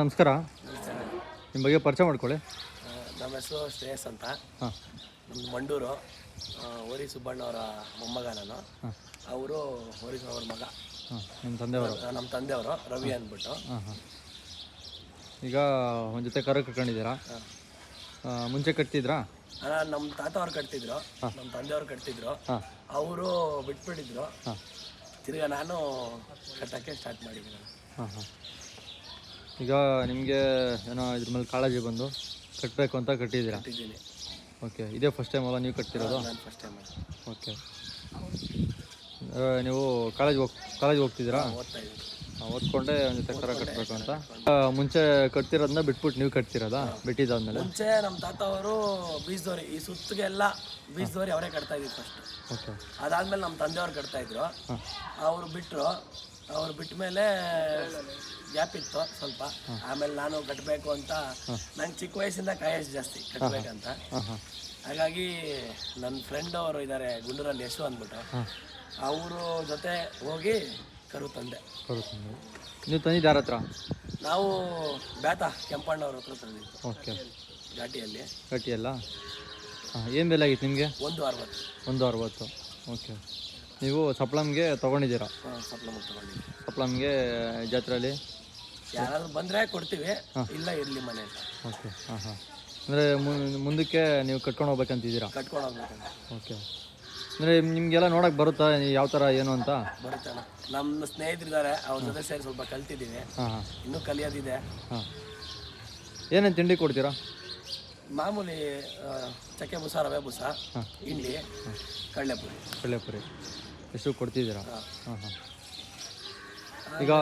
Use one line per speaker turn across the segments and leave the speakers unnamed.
ನಮಸ್ಕಾರ. ನಿಮ್ಮ ಬಗ್ಗೆ ಪರಿಚಯ ಮಾಡ್ಕೊಳ್ಳಿ.
ನಮ್ಮ ಹೆಸರು ಶ್ರೇಯಸ್ ಅಂತ.
ಹಾಂ.
ನಮ್ಮದು ಮಂಡೂರು. ಓರಿ ಸುಬ್ಬಣ್ಣವರ ಮೊಮ್ಮಗ ನಾನು. ಅವರು ಓರಿ ಅವ್ರ ಮಗ.
ಹಾಂ. ನಿಮ್ಮ ತಂದೆಯವರು?
ನಮ್ಮ ತಂದೆಯವರು ರವಿ ಅಂದ್ಬಿಟ್ಟು.
ಹಾಂ ಹಾಂ. ಈಗ ಒಂದು ಜೊತೆ ಕರು ಕಟ್ಕೊಂಡಿದ್ದೀರಾ? ಮುಂಚೆ ಕಟ್ತಿದ್ರಾ?
ನಮ್ಮ ತಾತ ಅವ್ರು ಕಟ್ತಿದ್ರು, ನಮ್ಮ ತಂದೆಯವ್ರು ಕಟ್ತಿದ್ರು. ಅವರು ಬಿಟ್ಬಿಟ್ಟಿದ್ರು. ತಿರ್ಗಾ ನಾನು ಕಟ್ಟೋಕ್ಕೆ ಸ್ಟಾರ್ಟ್ ಮಾಡಿದ್ದೀನಿ.
ಹಾಂ ಹಾಂ. ಈಗ ನಿಮಗೆ ಏನೋ ಇದ್ರ ಮೇಲೆ ಕಾಳಜಿ ಬಂದು ಕಟ್ಟಬೇಕು ಅಂತ ಕಟ್ಟಿದ್ದೀರಾ?
ಕಟ್ಟಿದ್ದೀನಿ.
ಓಕೆ. ಇದೇ ಫಸ್ಟ್ ಟೈಮ್ ಅಲ್ಲ ನೀವು ಕಟ್ತಿರೋದು?
ನಾನು ಫಸ್ಟ್ ಟೈಮ್.
ಓಕೆ. ನೀವು ಕಾಲೇಜ್ ಹೋಗ್ತಿದ್ದೀರಾ?
ಓದ್ತಾ ಇದ್ದೀನಿ.
ಓದ್ಕೊಂಡೆ ಒಂದು ಜೊತೆ ಕರ ಕಟ್ಟಬೇಕು ಅಂತ. ಮುಂಚೆ ಕಟ್ತಿರೋದನ್ನ ಬಿಟ್ಬಿಟ್ಟು ನೀವು ಕಟ್ತಿರೋದಾ? ಬಿಟ್ಟಿದ್ದಾದ್ಮೇಲೆ
ಮುಂಚೆ ನಮ್ಮ ತಾತ ಅವರು ಬೀಜದೋರಿ, ಈ ಸುತ್ತಿಗೆಲ್ಲ ಬೀಜದೋರಿ ಅವರೇ ಕಟ್ತಾ ಇದ್ರು ಫಸ್ಟ್.
ಓಕೆ.
ಅದಾದ್ಮೇಲೆ ನಮ್ಮ ತಂದೆಯವ್ರು ಕಟ್ತಾ ಇದ್ರು. ಅವರು ಬಿಟ್ಟರು. ಅವ್ರು ಬಿಟ್ಟ ಮೇಲೆ ಗ್ಯಾಪ್ ಇತ್ತು ಸ್ವಲ್ಪ. ಆಮೇಲೆ ನಾನು ಕಟ್ಟಬೇಕು ಅಂತ, ನಂಗೆ ಚಿಕ್ಕ ವಯಸ್ಸಿಂದ ಕಾಯಸ್ ಜಾಸ್ತಿ ಕಟ್ಟಬೇಕಂತ. ಹಾಗಾಗಿ ನನ್ನ ಫ್ರೆಂಡ್ ಅವರು ಇದ್ದಾರೆ ಗುಂಡೂರಲ್ಲಿ, ಯಶು ಅಂದ್ಬಿಟ್ಟು, ಅವರು ಜೊತೆ ಹೋಗಿ ಕರು ತಂದೆ.
ನೀವು ತಂದಿದ್ದು ಯಾರ ಹತ್ರ?
ನಾವು ಬ್ಯಾತ ಕೆಂಪಣ್ಣವ್ರ ಹತ್ರ ತಂದಿದ್ದು.
ಓಕೆ.
ಘಾಟಿಯಲ್ಲ.
ಹಾಂ. ಏನು ಬೆಲೆ ಆಗಿತ್ತು ನಿಮಗೆ?
160.
160. ಓಕೆ. ನೀವು ಸಪ್ಲಮ್ಗೆ ತೊಗೊಂಡಿದ್ದೀರಾ?
ಸಪ್ಲಮೆಂಟ್ ತೊಗೊಂಡಿದ್ದೀವಿ.
ಸಪ್ಲಮ್ಗೆ ಜಾತ್ರೆಯಲ್ಲಿ
ಯಾರಾದ್ರೂ ಬಂದರೆ ಕೊಡ್ತೀವಿ, ಇಲ್ಲ ಇರಲಿ ಮನೆ.
ಓಕೆ. ಹಾಂ ಹಾಂ. ಅಂದರೆ ಮುಂದಕ್ಕೆ ನೀವು ಕಟ್ಕೊಂಡು ಹೋಗ್ಬೇಕಂತಿದ್ದೀರಾ?
ಕಟ್ಕೊಂಡು ಹೋಗ್ಬೇಕಂತ.
ಓಕೆ. ಅಂದರೆ ನಿಮಗೆಲ್ಲ ನೋಡೋಕೆ ಬರುತ್ತಾ ಯಾವ ಥರ ಏನು ಅಂತ?
ಬರುತ್ತಣ್ಣ. ನಮ್ಮ ಸ್ನೇಹಿತರಿದ್ದಾರೆ, ಅವ್ರ ಜೊತೆ ಸೇರಿ ಸ್ವಲ್ಪ ಕಲ್ತಿದ್ದೀವಿ.
ಹಾಂ ಹಾಂ.
ಇನ್ನೂ ಕಲಿಯೋದಿದೆ.
ಹಾಂ. ಏನೇನು ತಿಂಡಿ ಕೊಡ್ತೀರಾ?
ಮಾಮೂಲಿ ಚಕ್ಕೆ ಬೂಸ, ರವೆ ಬೂಸ, ಹಿಂಡಿ, ಕಳ್ಳೆಪುರಿ
ಎಷ್ಟು ಕೊಡ್ತಿದ್ದೀರಾ? ಹಾಂ ಹಾಂ.
ಈಗ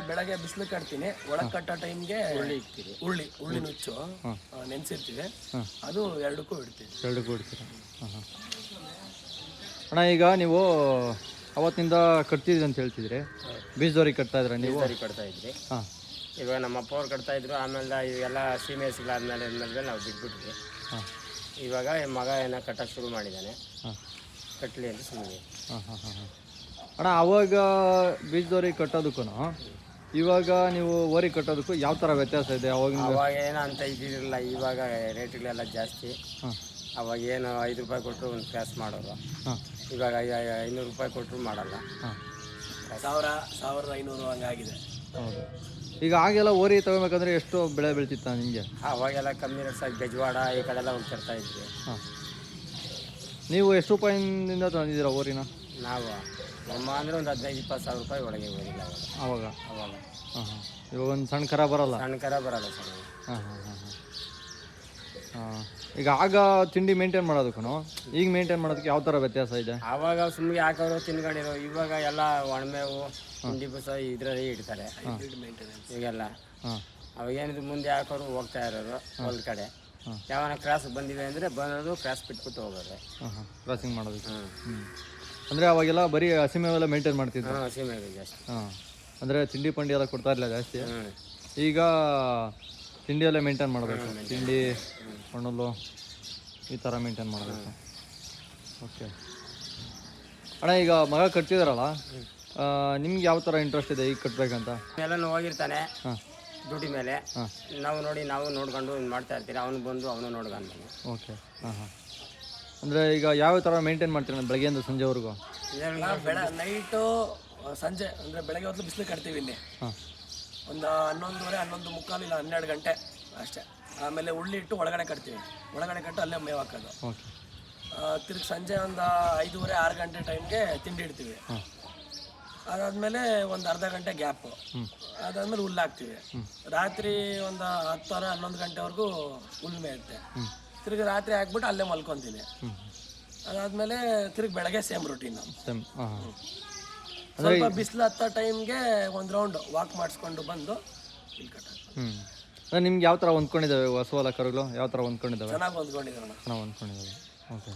ಬೆಳಗ್ಗೆ ಬಿಸಿಲು ಕಟ್ತೀನಿ, ಒಳಗೆ ಕಟ್ಟೋ ಟೈಮ್ಗೆ ಉಳ್ಳಿ ನುಚ್ಚು ನೆನೆಸಿರ್ತೀವಿ, ಅದು ಎರಡಕ್ಕೂ ಇಡ್ತೀವಿ.
ಇಡ್ತೀರಾ? ಹಾಂ ಹಾಂ. ಅಣ್ಣ, ಈಗ ನೀವು ಅವತ್ತಿಂದ ಕಟ್ತಿದ್ರಿ ಅಂತ ಹೇಳ್ತಿದ್ರಿ, ಬೀಜದವ್ರಿಗೆ ಕಟ್ತಾ ಇದ್ರ ನೀವು?
ಕಟ್ತಾ ಇದ್ರಿ.
ಹಾಂ.
ಇವಾಗ ನಮ್ಮ ಅಪ್ಪ ಅವ್ರು ಕಟ್ತಾ ಇದ್ರು. ಆಮೇಲೆ ಇವೆಲ್ಲ ಸೀಮೆ ಸಿಗ್ಲಾದ್ಮೇಲೆ ನಾವು ಬಿಟ್ಬಿಟ್ವಿ.
ಹಾಂ. ಇವಾಗ
ಮಗ ಏನೋ ಕಟ್ಟಕ್ಕೆ ಶುರು ಮಾಡಿದ್ದಾನೆ.
ಹಾಂ.
ಕಟ್ಟಲಿ ಅಂತ ಸುಮ್ಮನೆ.
ಹಾಂ ಹಾಂ ಹಾಂ ಹಾಂ. ಅಣ್ಣ, ಅವಾಗ ಬೀಜದವ್ರಿಗೆ ಕಟ್ಟೋದಕ್ಕೂ ಇವಾಗ ನೀವು ಓರಿ ಕಟ್ಟೋದಕ್ಕೂ ಯಾವ ಥರ ವ್ಯತ್ಯಾಸ ಇದೆ?
ಅವಾಗ ಏನೋ ಅಂತ ಇದ್ದಿರಲಿಲ್ಲ. ಇವಾಗ ರೇಟ್ಗಳೆಲ್ಲ ಜಾಸ್ತಿ.
ಹಾಂ.
ಅವಾಗ ಏನು 5 ರೂಪಾಯಿ ಕೊಟ್ಟರು ಒಂದು ಕ್ಲಾಸ್ ಮಾಡೋರು.
ಹಾಂ.
ಇವಾಗ 500 ರೂಪಾಯಿ ಕೊಟ್ಟರು ಮಾಡಲ್ಲ.
ಹಾಂ.
1500 ಹಂಗಾಗಿದೆ.
ಹೌದು. ಈಗ ಆಗೆಲ್ಲ ಓರಿ ತಗೋಬೇಕಂದ್ರೆ ಎಷ್ಟು ಬೆಳೆ ಬೀಳ್ತಿತ್ತ ನಿಮಗೆ?
ಅವಾಗೆಲ್ಲ ಕಮ್ಮಿ ರೇಟ್ ಬೆಜವಾಡ ಈ ಕಡೆ ಎಲ್ಲ ಹೋಗಿ ತರ್ತಾ ಇದ್ವಿ.
ಹಾಂ. ನೀವು ಎಷ್ಟು ರೂಪಾಯಿಂದ ತಂದಿದ್ದೀರಾ ಓರಿನ?
ನಾವು ನಮ್ಮ ಅಂದರೆ ಒಂದು 15-20 ಸಾವಿರ ರೂಪಾಯಿ ಒಳಗೆ ಓರಿಲ್ಲ
ಅವಾಗ.
ಹಾಂ
ಹಾಂ. ಇವಾಗ ಒಂದು ಸಣ್ಣ ಕರ ಬರಲ್ಲ?
ಸಣ್ಣ ಕರ ಬರಲ್ಲ ಸರ್.
ಹಾಂ ಹಾಂ ಹಾಂ ಹಾಂ. ಹಾಂ. ಈಗ ಆಗ ತಿಂಡಿ ಮೇಂಟೈನ್ ಮಾಡೋದಕ್ಕೂ ಈಗ ಮೇಂಟೈನ್ ಮಾಡೋದಕ್ಕೆ ಯಾವ ಥರ ವ್ಯತ್ಯಾಸ ಇದೆ?
ಆವಾಗ ಸುಮ್ಮನೆ ಹಾಕೋರು ತಿನ್ಕೊಂಡಿರೋ, ಇವಾಗ ಎಲ್ಲ ಒಣಮೇವು ತಿಂಡಿ ಬಸ ಇದರಲ್ಲಿ ಇಡ್ತಾರೆ ಈಗೆಲ್ಲ.
ಹಾಂ.
ಅವಾಗೇನಿದ್ರು ಮುಂದೆ ಹಾಕೋರು ಹೋಗ್ತಾ ಇರೋರು ಒಂದು ಕಡೆ. ಯಾವನ ಕ್ರಾಸ್ ಬಂದಿವೆ ಅಂದರೆ ಬಂದೋದು ಕ್ರಾಸ್ ಬಿಟ್ಬಿಟ್ಟು ಹೋಗೋದು.
ಹಾಂ ಹಾಂ. ಕ್ರಾಸಿಂಗ್ ಮಾಡೋದಕ್ಕೆ. ಹ್ಞೂ. ಅಂದರೆ ಅವಾಗೆಲ್ಲ ಬರೀ ಹಸಿಮೇವೆಲ್ಲ ಮೇಂಟೈನ್ ಮಾಡ್ತಿದ್ರು?
ಹಾಂ, ಹಸಿಮೇವೆ ಜಾಸ್ತಿ.
ಹಾಂ. ಅಂದರೆ ತಿಂಡಿ ಪಂಡಿ ಎಲ್ಲ ಕೊಡ್ತಾ ಇರಲಿಲ್ಲ ಜಾಸ್ತಿ. ಈಗ ತಿಂಡಿಯಲ್ಲೇ ಮೇಂಟೈನ್ ಮಾಡಬೇಕು. ತಿಂಡಿ, ಹಣ್ಣುಲು ಈ ಥರ ಮೇಂಟೈನ್ ಮಾಡಬೇಕು. ಓಕೆ. ಅಣ್ಣ, ಈಗ ಮಗ ಕಟ್ತಿದಾರಲ್ಲ, ನಿಮ್ಗೆ ಯಾವ ಥರ ಇಂಟ್ರೆಸ್ಟ್ ಇದೆ ಈಗ ಕಟ್ಟಬೇಕಂತ?
ಎಲ್ಲ ಹೋಗಿರ್ತಾನೆ
ಹಾಂ.
ಡ್ಯೂಟಿ ಮೇಲೆ. ನಾವು ನೋಡ್ಕೊಂಡು ಮಾಡ್ತಾ ಇರ್ತೀರಿ. ಅವನು ಬಂದು ಅವನು ನೋಡ್ಕೊಂಡು.
ಓಕೆ. ಹಾಂ ಹಾಂ. ಅಂದರೆ ಈಗ ಯಾವ ಥರ ಮೇಂಟೈನ್ ಮಾಡ್ತೀರ ಬೆಳಗ್ಗೆಯಿಂದ ಸಂಜೆವರೆಗೂ?
ನೈಟು ಸಂಜೆ ಅಂದರೆ ಬೆಳಗ್ಗೆ ಹೊತ್ತು ಬಿಸಿಲು ಕಟ್ತೀವಿ ಇಲ್ಲಿ.
ಹಾಂ.
ಒಂದು 11:30, 11:45 ಇಲ್ಲ 12 ಗಂಟೆ ಅಷ್ಟೇ. ಆಮೇಲೆ ಉಳ್ಳಿ ಇಟ್ಟು ಒಳಗಡೆ ಕಟ್ತೀವಿ. ಒಳಗಡೆ ಕಟ್ಟು ಅಲ್ಲೇ ಮೇವು ಹಾಕೋದು.
ಓಕೆ.
ತಿರ್ಗಿ ಸಂಜೆ ಒಂದು 5:30, 6 ಗಂಟೆ ಟೈಮ್ಗೆ ತಿಂಡಿ ಇಡ್ತೀವಿ. ಅದಾದಮೇಲೆ ಒಂದು ಅರ್ಧ ಗಂಟೆ ಗ್ಯಾಪು. ಅದಾದಮೇಲೆ ಹುಲ್ಲು ಹಾಕ್ತೀವಿ. ರಾತ್ರಿ ಒಂದು 10 or 11 ಗಂಟೆವರೆಗೂ ಹುಲ್ಲು ಮೇಯುತ್ತೆ. ತಿರ್ಗಿ ರಾತ್ರಿ ಹಾಕ್ಬಿಟ್ಟು ಅಲ್ಲೇ ಮಲ್ಕೊತೀನಿ. ಅದಾದಮೇಲೆ ತಿರ್ಗಿ ಬೆಳಗ್ಗೆ ಸೇಮ್ ರೂಟೀನು. ಸ್ವಲ್ಪ ಬಿಸಿಲು ಹತ್ತೋ ಟೈಮ್ಗೆ ಒಂದು ರೌಂಡ್ ವಾಕ್ ಮಾಡಿಸ್ಕೊಂಡು ಬಂದು ಇಲ್ಲಿ ಕಟ್ಟೋದು.
ನಿಮ್ಗೆ ಯಾವ ಥರ ಹೊಂದ್ಕೊಂಡಿದ್ದಾವೆ ಹಸು ಹೊಲ ಕರುಗಳು? ಯಾವ ಥರ ಹೊಂದ್ಕೊಂಡಿದ್ದಾವೆ?
ಚೆನ್ನಾಗಿ ಹೊಂದ್ಕೊಂಡಿದ್ದಾವೆ.
ಚೆನ್ನಾಗಿ ಹೊಂದ್ಕೊಂಡಿದ್ದಾವೆ. ಓಕೆ.